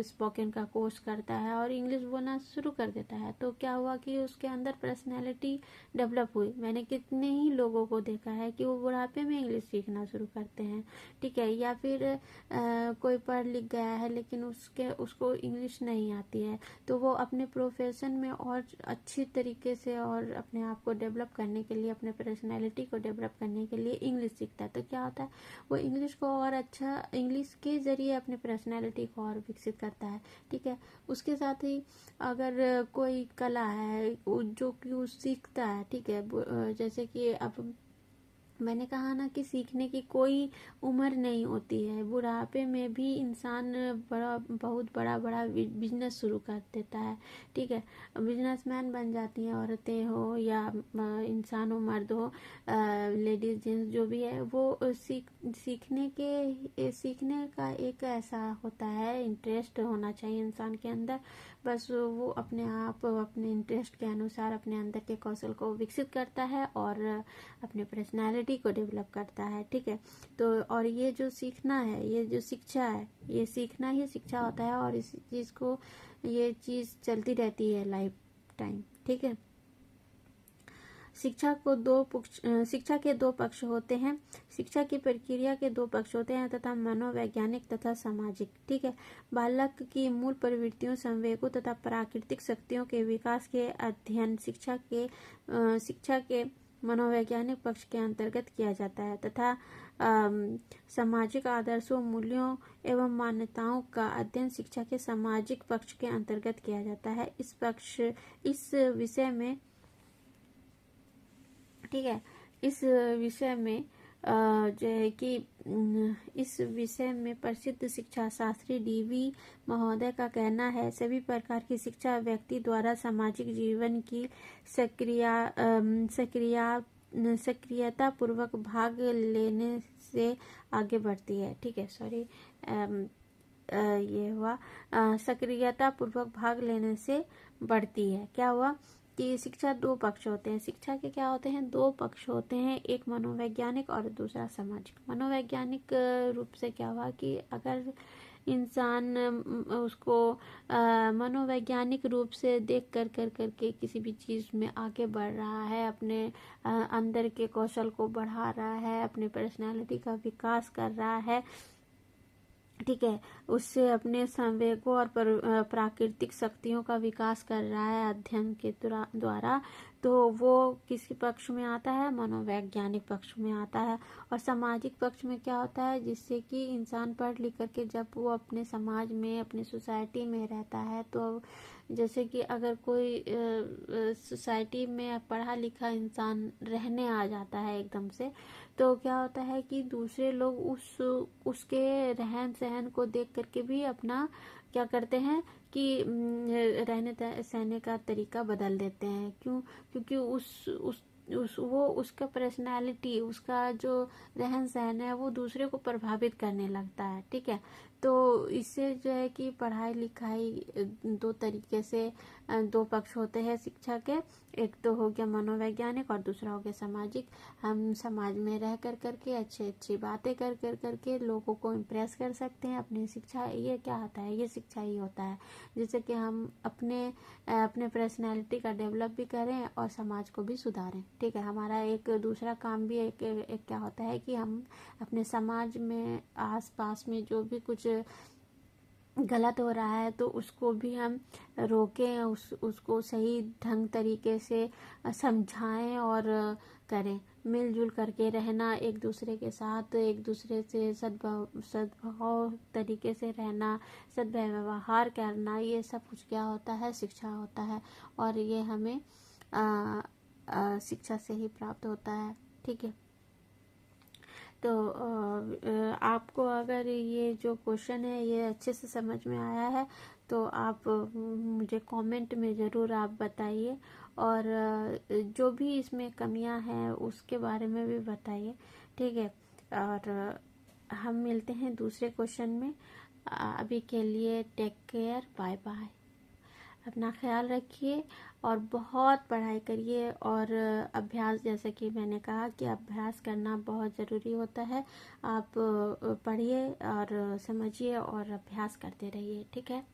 स्पोकन का कोर्स करता है और इंग्लिश बोलना शुरू कर देता है। तो क्या हुआ कि उसके अंदर पर्सनैलिटी डेवलप हुई। मैंने कितने ही लोगों को देखा है कि वो बुढ़ापे में इंग्लिश सीखना शुरू करते हैं, ठीक है। या फिर कोई पढ़ लिख गया है लेकिन उसको इंग्लिश नहीं आती है, तो वो अपने प्रोफेशन में और अच्छी तरीके से और अपने आप को डेवलप करने के लिए, अपने पर्सनैलिटी को डेवलप करने के लिए इंग्लिश सीखता है। तो क्या होता है, वो इंग्लिश को और अच्छा, इंग्लिश के जरिए अपने पर्सनैलिटी को और विकसित करता है, ठीक है। उसके साथ ही अगर कोई कला है जो कि वो सीखता है, ठीक है। जैसे कि अब मैंने कहा ना कि सीखने की कोई उम्र नहीं होती है। बुढ़ापे में भी इंसान बहुत बड़ा बिजनेस शुरू कर देता है। ठीक है, बिजनेसमैन बन जाती हैं औरतें हो या इंसान हो, मर्द हो, लेडीज जेंट्स जो भी है, वो सीखने का एक ऐसा होता है, इंटरेस्ट होना चाहिए इंसान के अंदर। बस वो अपने आप अपने इंटरेस्ट के अनुसार अपने अंदर के कौशल को विकसित करता है और अपने पर्सनालिटी को डेवलप करता है। ठीक है, तो और ये जो सीखना है, ये जो शिक्षा है, ये सीखना ही शिक्षा होता है और इस चीज को, ये चीज चलती रहती है लाइफ टाइम। ठीक है, शिक्षा के दो पक्ष होते हैं। शिक्षा की प्रक्रिया के दो पक्ष होते हैं तथा मनोवैज्ञानिक तथा सामाजिक। ठीक है, बालक की मूल प्रवृत्तियों, संवेगों तथा प्राकृतिक शक्तियों के विकास के अध्ययन शिक्षा के मनोवैज्ञानिक पक्ष के अंतर्गत किया जाता है तथा सामाजिक आदर्शों, मूल्यों एवं मान्यताओं का अध्ययन शिक्षा के सामाजिक पक्ष के अंतर्गत किया जाता है। इस विषय में ठीक है, इस विषय में जो है कि इस विषय में प्रसिद्ध शिक्षा शास्त्री डीवी महोदय का कहना है, सभी प्रकार की शिक्षा व्यक्ति द्वारा सामाजिक जीवन की सक्रियता पूर्वक भाग लेने से आगे बढ़ती है। ठीक है, सॉरी, ये हुआ सक्रियता पूर्वक भाग लेने से बढ़ती है। क्या हुआ कि शिक्षा दो पक्ष होते हैं। शिक्षा के क्या होते हैं? दो पक्ष होते हैं, एक मनोवैज्ञानिक और दूसरा सामाजिक। मनोवैज्ञानिक रूप से क्या हुआ कि अगर इंसान उसको मनोवैज्ञानिक रूप से देख करके किसी भी चीज में आगे बढ़ रहा है, अपने अंदर के कौशल को बढ़ा रहा है, अपने पर्सनालिटी का विकास कर रहा है, ठीक है, उससे अपने संवेगों और प्राकृतिक शक्तियों का विकास कर रहा है अध्ययन के द्वारा, तो वो किसी पक्ष में आता है? मनोवैज्ञानिक पक्ष में आता है। और सामाजिक पक्ष में क्या होता है? जिससे कि इंसान पढ़ लिख करके जब वो अपने समाज में, अपनी सोसाइटी में रहता है, तो जैसे कि अगर कोई सोसाइटी में पढ़ा लिखा इंसान रहने आ जाता है एकदम से, तो क्या होता है कि दूसरे लोग उसके रहन सहन को देख करके भी अपना क्या करते हैं कि रहने सहने का तरीका बदल देते हैं। क्यों? क्योंकि वो उसका पर्सनालिटी, उसका जो रहन सहन है, वो दूसरे को प्रभावित करने लगता है। ठीक है, तो इससे जो है कि पढ़ाई लिखाई दो तरीके से, दो पक्ष होते हैं शिक्षा के। एक तो हो गया मनोवैज्ञानिक और दूसरा हो गया सामाजिक। हम समाज में रह करके अच्छी बातें करके लोगों को इम्प्रेस कर सकते हैं। अपनी शिक्षा, ये क्या होता है? ये शिक्षा ही होता है जिससे कि हम अपने पर्सनैलिटी का डेवलप भी करें और समाज को भी सुधारें। ठीक है, हमारा एक दूसरा काम भी एक क्या होता है कि हम अपने समाज में आस पास में जो भी कुछ गलत हो रहा है तो उसको भी हम रोकें, उसको सही ढंग तरीके से समझाएं और करें। मिलजुल करके रहना, एक दूसरे के साथ, एक दूसरे से सद्भाव तरीके से रहना, सद्व्यवहार करना, ये सब कुछ क्या होता है? शिक्षा होता है। और ये हमें शिक्षा से ही प्राप्त होता है। ठीक है, तो आपको अगर ये जो क्वेश्चन है ये अच्छे से समझ में आया है तो आप मुझे कमेंट में ज़रूर आप बताइए, और जो भी इसमें कमियां हैं उसके बारे में भी बताइए। ठीक है, और हम मिलते हैं दूसरे क्वेश्चन में। अभी के लिए टेक केयर, बाय बाय। अपना ख्याल रखिए और बहुत पढ़ाई करिए, और अभ्यास, जैसे कि मैंने कहा कि अभ्यास करना बहुत ज़रूरी होता है। आप पढ़िए और समझिए और अभ्यास करते रहिए। ठीक है।